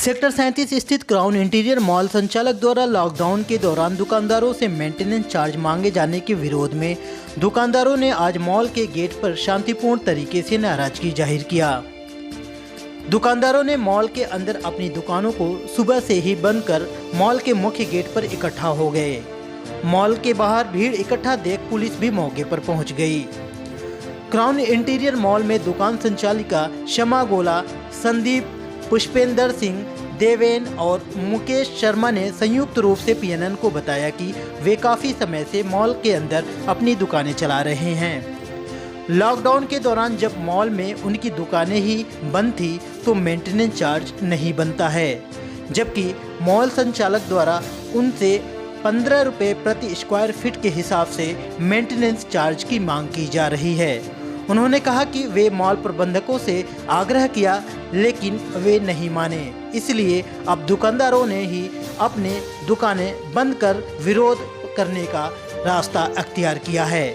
Sector 37 स्थित crown interior mall संचालक द्वारा लॉकडाउन के दौरान दुकानदारों से मेंटेनेंस चार्ज मांगे जाने के विरोध में दुकानदारों ने आज मॉल के गेट पर शांतिपूर्ण तरीके से नाराजगी जाहिर किया। दुकानदारों ने मॉल के अंदर अपनी दुकानों को सुबह से ही बंद कर मॉल के मुख्य गेट पर इकट्ठा हो गए। मॉल के बाहर भीड़ इकट्ठा देख पुलिस भी मौके पर पहुंच गई। क्राउन इंटीरियर मॉल में दुकान संचालिका शमा गोला, संदीप, पुष्पेंद्र सिंह, देवेन और मुकेश शर्मा ने संयुक्त रूप से पीएनएन को बताया कि वे काफ़ी समय से मॉल के अंदर अपनी दुकानें चला रहे हैं। लॉकडाउन के दौरान जब मॉल में उनकी दुकानें ही बंद थी तो मेंटेनेंस चार्ज नहीं बनता है, जबकि मॉल संचालक द्वारा उनसे 15 रुपये प्रति स्क्वायर फीट के हिसाब से मेंटेनेंस चार्ज की मांग की जा रही है। उन्होंने कहा कि वे मॉल प्रबंधकों से आग्रह किया लेकिन वे नहीं माने, इसलिए अब दुकानदारों ने ही अपने दुकानें बंद कर विरोध करने का रास्ता अख्तियार किया है।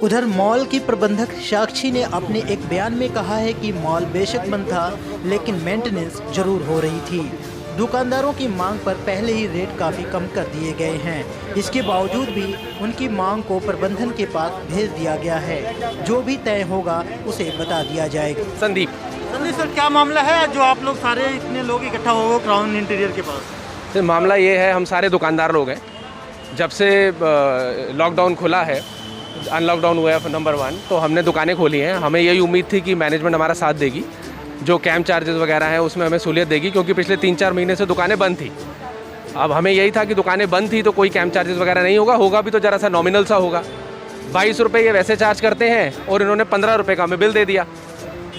उधर मॉल की प्रबंधक साक्षी ने अपने एक बयान में कहा है कि मॉल बेशक बंद था लेकिन मेंटेनेंस जरूर हो रही थी। दुकानदारों की मांग पर पहले ही रेट काफ़ी कम कर दिए गए हैं, इसके बावजूद भी उनकी मांग को प्रबंधन के पास भेज दिया गया है। जो भी तय होगा उसे बता दिया जाएगा। संदीप सर, क्या मामला है जो आप लोग सारे इतने लोग इकट्ठा हो गए क्राउन इंटीरियर के पास? सर, मामला ये है, हम सारे दुकानदार लोग हैं। जब से लॉकडाउन खुला है, अनलॉकडाउन हुआ है नंबर 1, तो हमने दुकानें खोली हैं। हमें यही उम्मीद थी कि मैनेजमेंट हमारा साथ देगी, जो कैंप चार्जेस वगैरह हैं उसमें हमें सहूलियत देगी, क्योंकि पिछले 3-4 महीने से दुकानें बंद थी। अब हमें यही था कि दुकानें बंद थी तो कोई कैंप चार्जेस वगैरह नहीं होगा भी तो ज़रा सा नॉमिनल सा होगा। 22 रुपये ये वैसे चार्ज करते हैं और इन्होंने 15 रुपये का हमें बिल दे दिया।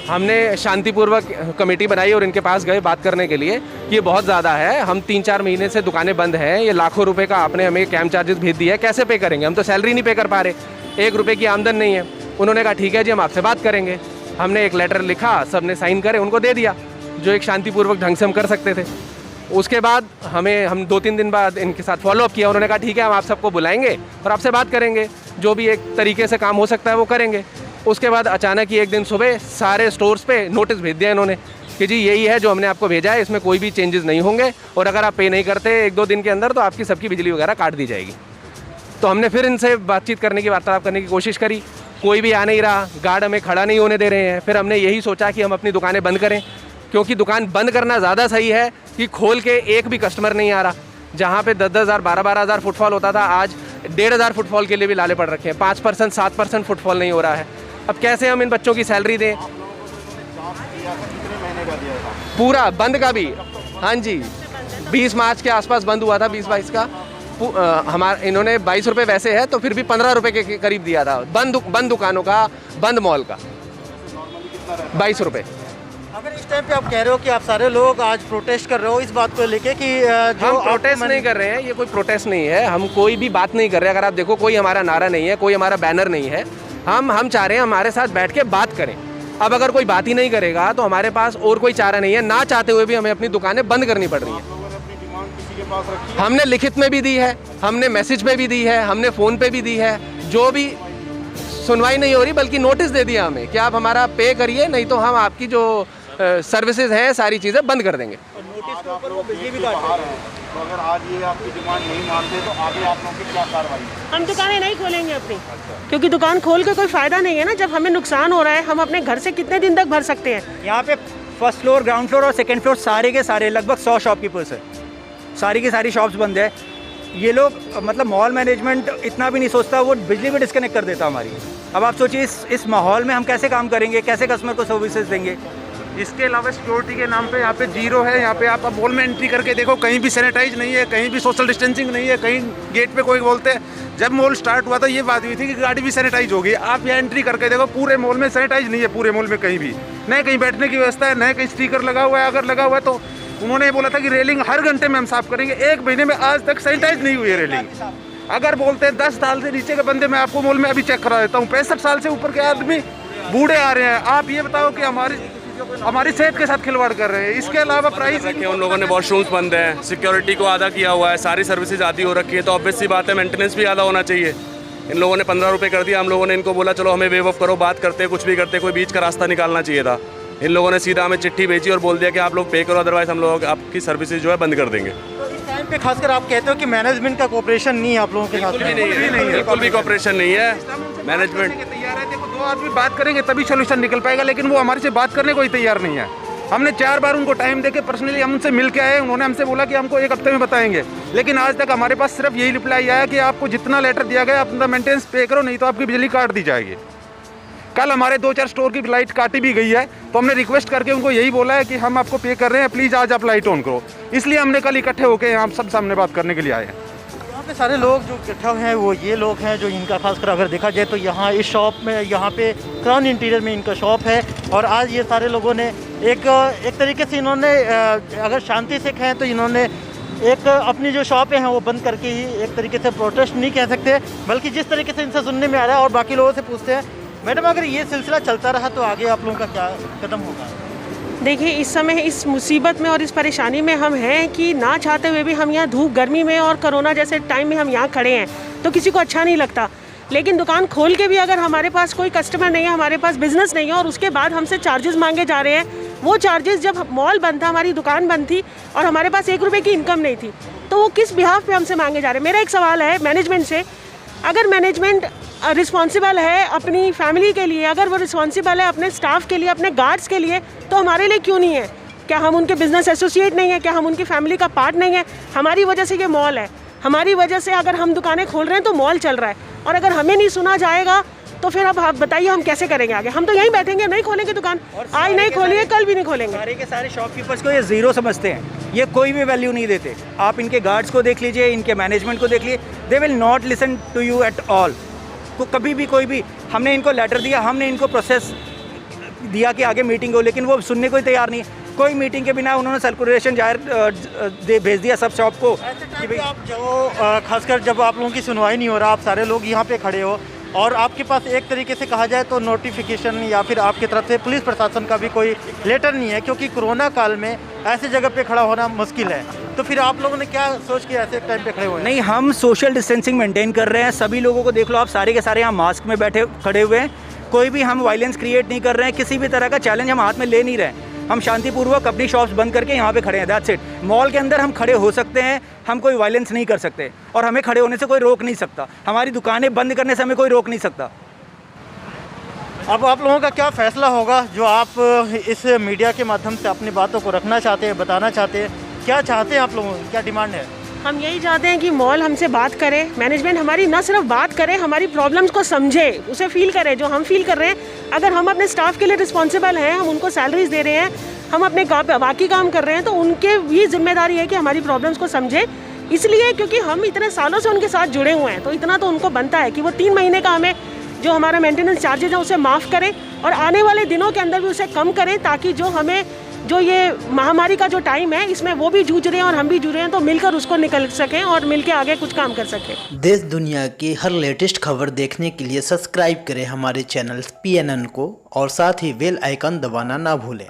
हमने शांतिपूर्वक कमेटी बनाई और इनके पास गए बात करने के लिए कि ये बहुत ज़्यादा है, हम 3-4 महीने से दुकानें बंद हैं, ये लाखों रुपए का आपने हमें कैंप चार्जेस भेज दिया है, कैसे पे करेंगे? हम तो सैलरी नहीं पे कर पा रहे, 1 रुपये की आमदन नहीं है। उन्होंने कहा ठीक है जी, हम आपसे बात करेंगे। हमने एक लेटर लिखा, सबने साइन करे, उनको दे दिया, जो एक शांतिपूर्वक ढंग से हम कर सकते थे। उसके बाद हम 2-3 दिन बाद इनके साथ फॉलोअप किया। उन्होंने कहा ठीक है, हम आप सबको बुलाएंगे और आपसे बात करेंगे, जो भी एक तरीके से काम हो सकता है वो करेंगे। उसके बाद अचानक ही एक दिन सुबह सारे स्टोर्स पे नोटिस भेज दिया इन्होंने कि जी यही है जो हमने आपको भेजा है, इसमें कोई भी चेंजेस नहीं होंगे और अगर आप पे नहीं करते 1-2 दिन के अंदर तो आपकी सबकी बिजली वगैरह काट दी जाएगी। तो हमने फिर इनसे बातचीत करने की, वार्तालाप करने की कोशिश करी, कोई भी आ नहीं रहा, गार्ड हमें खड़ा नहीं होने दे रहे हैं। फिर हमने यही सोचा कि हम अपनी दुकानें बंद करें, क्योंकि दुकान बंद करना ज़्यादा सही है कि खोल के एक भी कस्टमर नहीं आ रहा। जहाँ पे 10-10 हज़ार 12-12 हज़ार फुटफॉल होता था, आज 1,500 फुटफॉल के लिए भी लाले पड़ रखे हैं। 5% 7% फुटफॉल नहीं हो रहा है। अब कैसे हम इन बच्चों की सैलरी दें? पूरा बंद का भी, हाँ जी, 20 मार्च के आसपास बंद हुआ था, 20-22 का। इन्होंने 22 रुपये वैसे है तो फिर भी 15 रुपये के करीब दिया था। बंद दुकानों का, बंद मॉल का 22 रुपये। अगर इस टाइम पे आप कह रहे हो कि आप सारे लोग आज प्रोटेस्ट कर रहे हो इस बात को लेके कि जो हम प्रोटेस्ट नहीं कर रहे हैं, ये कोई प्रोटेस्ट नहीं है, हम कोई भी बात नहीं कर रहे हैं। अगर आप देखो, कोई हमारा नारा नहीं है, कोई हमारा बैनर नहीं है। हम चाह रहे हैं हमारे साथ बैठ के बात करें। अब अगर कोई बात ही नहीं करेगा तो हमारे पास और कोई चारा नहीं है, ना चाहते हुए भी हमें अपनी दुकानें बंद करनी पड़ रही हैं। हमने लिखित में भी दी है, हमने मैसेज पे भी दी है, हमने फ़ोन पे भी दी है, जो भी सुनवाई नहीं हो रही, बल्कि नोटिस दे दिया हमें कि आप हमारा पे करिए, नहीं तो हम आपकी जो सर्विसेज हैं सारी चीज़ें बंद कर देंगे। नोटिस के ऊपर वो बिजली भी काट रहे हैं। तो अगर आज ये आपकी डिमांड नहीं मानते तो आगे आप लोगों की क्या कार्रवाई? हम दुकानें नहीं खोलेंगे अपनी, क्योंकि दुकान खोल के कोई फ़ायदा नहीं है ना। जब हमें नुकसान हो रहा है, हम अपने घर से कितने दिन तक भर सकते हैं? यहाँ पे फर्स्ट फ्लोर, ग्राउंड फ्लोर और सेकंड फ्लोर सारे के सारे लगभग 100 शॉपकीपर्स है, सारी की सारी शॉप्स बंद है। ये लोग मतलब मॉल मैनेजमेंट इतना भी नहीं सोचता, वो बिजली भी डिस्कनेक्ट कर देता हमारी। अब आप सोचिए इस माहौल में हम कैसे काम करेंगे, कैसे कस्टमर को सर्विसेज देंगे? इसके अलावा सिक्योरिटी के नाम पे यहाँ पे जीरो है। यहाँ पे आप अब मॉल में एंट्री करके देखो, कहीं भी सैनिटाइज नहीं है, कहीं भी सोशल डिस्टेंसिंग नहीं है, कहीं गेट पे कोई बोलते हैं। जब मॉल स्टार्ट हुआ था ये बात हुई थी कि गाड़ी भी सैनिटाइज होगी। आप यहाँ एंट्री करके देखो, पूरे मॉल में सैनिटाइज नहीं है, पूरे मॉल में कहीं भी न कहीं बैठने की व्यवस्था है, न कहीं स्टिकर लगा हुआ है। अगर लगा हुआ है तो उन्होंने बोला था कि रेलिंग हर घंटे में हम साफ करेंगे। 1 महीने में आज तक सैनिटाइज नहीं हुई है रेलिंग। अगर बोलते हैं 10 साल से नीचे के बंदे, मैं आपको मॉल में अभी चेक करा देता हूँ, 65 साल से ऊपर के आदमी बूढ़े आ रहे हैं। आप ये बताओ कि हमारी सेहत के साथ खिलवाड़ कर रहे हैं। इसके अलावा प्राइस उन लोगों ने वॉशरूम्स बंद हैं, सिक्योरिटी को आधा किया हुआ है, सारी सर्विसेज आधी हो रखी है, तो ऑब्वियस सी बात है मेंटेनेंस भी आधा होना चाहिए। इन लोगों ने 15 रुपये कर दिया, हम लोगों ने इनको बोला चलो हमें वेव ऑफ करो, बात करते कुछ भी करते, कोई बीच का रास्ता निकालना चाहिए था। इन लोगों ने सीधा हमें चिट्ठी भेजी और बोल दिया कि आप लोग पे करो, अदरवाइज हम लोग आपकी सर्विसेज जो है बंद कर देंगे। तो इस टाइम पे खासकर आप कहते हो कि मैनेजमेंट का कोऑपरेशन नहीं है आप लोगों के साथ बिल्कुल भी नहीं है, बिल्कुल भी कोऑपरेशन नहीं है मैनेजमेंट। तैयार है, देखो 2 आदमी बात करेंगे तभी सोल्यूशन निकल पाएगा, लेकिन वो हमारे से बात करने को ही तैयार नहीं है। हमने 4 बार उनको टाइम देके पर्सनली हम उनसे मिल के आए, उन्होंने हमसे बोला कि हमको 1 हफ्ते में बताएंगे, लेकिन आज तक हमारे पास सिर्फ यही रिप्लाई आया कि आपको जितना लेटर दिया गया अपना मेंटेनेंस पे करो, नहीं तो आपकी बिजली काट दी जाएगी। कल हमारे 2-4 स्टोर की लाइट काटी भी गई है, तो हमने रिक्वेस्ट करके उनको यही बोला है कि हम आपको पे कर रहे हैं, प्लीज़ आज आप लाइट ऑन करो। इसलिए हमने कल इकट्ठे होकर यहाँ सब सामने बात करने के लिए आए हैं। यहाँ पे सारे लोग जो इकट्ठा हैं वो ये लोग हैं जो इनका खासकर अगर देखा जाए तो यहाँ इस शॉप में, यहाँ पे क्राउन इंटीरियर में इनका शॉप है, और आज ये सारे लोगों ने एक तरीके से इन्होंने अगर शांति से कहें तो इन्होंने एक अपनी जो शॉपें हैं वो बंद करके ही एक तरीके से प्रोटेस्ट नहीं कह सकते, बल्कि जिस तरीके से इनसे सुनने में आ रहा है। और बाकी लोगों से पूछते हैं, मैडम अगर ये सिलसिला चलता रहा तो आगे आप लोगों का क्या कदम होगा? देखिए, इस समय इस मुसीबत में और इस परेशानी में हम हैं कि ना चाहते हुए भी हम यहाँ धूप गर्मी में और कोरोना जैसे टाइम में हम यहाँ खड़े हैं, तो किसी को अच्छा नहीं लगता। लेकिन दुकान खोल के भी अगर हमारे पास कोई कस्टमर नहीं है, हमारे पास बिजनेस नहीं है, और उसके बाद हमसे चार्जेस मांगे जा रहे हैं, वो चार्जेस जब मॉल बंद था, हमारी दुकान बंद थी और हमारे पास 1 रुपये की इनकम नहीं थी, तो वो किस बिहाफ पे हमसे मांगे जा रहे हैं? मेरा एक सवाल है मैनेजमेंट से, अगर मैनेजमेंट रिस्पॉन्सिबल है अपनी फैमिली के लिए, अगर वो रिस्पॉन्सिबल है अपने स्टाफ के लिए, अपने गार्ड्स के लिए, तो हमारे लिए क्यों नहीं है? क्या हम उनके बिजनेस एसोसिएट नहीं है? क्या हम उनकी फैमिली का पार्ट नहीं है? हमारी वजह से ये मॉल है, हमारी वजह से अगर हम दुकानें खोल रहे हैं तो मॉल चल रहा है, और अगर हमें नहीं सुना जाएगा तो फिर अब आप बताइए हम कैसे करेंगे आगे? हम तो यहीं बैठेंगे, नहीं खोलेंगे दुकान, आज नहीं खोलेंगे कल भी नहीं खोलेंगे। सारे के सारे शॉपकीपर्स को ये ज़ीरो समझते हैं, ये कोई भी वैल्यू नहीं देते। आप इनके गार्ड्स को देख लीजिए, इनके मैनेजमेंट को देख लीजिए, they will not listen to you at all. को कभी भी कोई भी, हमने इनको लेटर दिया, हमने इनको प्रोसेस दिया कि आगे मीटिंग हो, लेकिन वो सुनने को ही तैयार नहीं। कोई मीटिंग के बिना उन्होंने सर्कुलेशन जाहिर भेज दिया सब शॉप को कि भाई आप जो खासकर जब आप लोगों की सुनवाई नहीं हो रहा, आप सारे लोग यहाँ पे खड़े हो और आपके पास एक तरीके से कहा जाए तो नोटिफिकेशन या फिर आपकी तरफ से पुलिस प्रशासन का भी कोई लेटर नहीं है, क्योंकि कोरोना काल में ऐसी जगह पे खड़ा होना मुश्किल है, तो फिर आप लोगों ने क्या सोच के ऐसे टाइम पे खड़े हुए हैं? नहीं, हम सोशल डिस्टेंसिंग मेंटेन कर रहे हैं। सभी लोगों को देख लो, आप सारे के सारे यहाँ मास्क में बैठे खड़े हुए हैं। कोई भी हम वायलेंस क्रिएट नहीं कर रहे हैं, किसी भी तरह का चैलेंज हम हाथ में ले नहीं रहे हैं। हम शांतिपूर्वक अपनी शॉप्स बंद करके यहाँ पे खड़े हैं, दैट्स इट। मॉल के अंदर हम खड़े हो सकते हैं, हम कोई वायलेंस नहीं कर सकते और हमें खड़े होने से कोई रोक नहीं सकता। हमारी दुकानें बंद करने से हमें कोई रोक नहीं सकता। अब आप लोगों का क्या फैसला होगा जो आप इस मीडिया के माध्यम से अपनी बातों को रखना चाहते हैं, बताना चाहते हैं? क्या चाहते हैं आप लोगों की, क्या डिमांड है? हम यही चाहते हैं कि मॉल हमसे बात करे, मैनेजमेंट हमारी न सिर्फ बात करे, हमारी प्रॉब्लम्स को समझे, उसे फील करे जो हम फील कर रहे हैं। अगर हम अपने स्टाफ के लिए रिस्पॉन्सिबल हैं, हम उनको सैलरीज दे रहे हैं, हम अपने बाकी काम कर रहे हैं, तो उनके भी जिम्मेदारी है कि हमारी प्रॉब्लम्स को समझे। इसलिए क्योंकि हम इतने सालों से उनके साथ जुड़े हुए हैं, तो इतना तो उनको बनता है कि वो 3 महीने का हमें जो हमारा मेंटेनेंस चार्जेज है उसे माफ़ करें और आने वाले दिनों के अंदर भी उसे कम करें, ताकि जो ये महामारी का जो टाइम है इसमें वो भी जूझ रहे हैं और हम भी जूझ रहे हैं, तो मिलकर उसको निकल सकें और मिलकर आगे कुछ काम कर सकें। देश दुनिया की हर लेटेस्ट खबर देखने के लिए सब्सक्राइब करें हमारे चैनल PNN को और साथ ही बेल आइकन दबाना ना भूलें।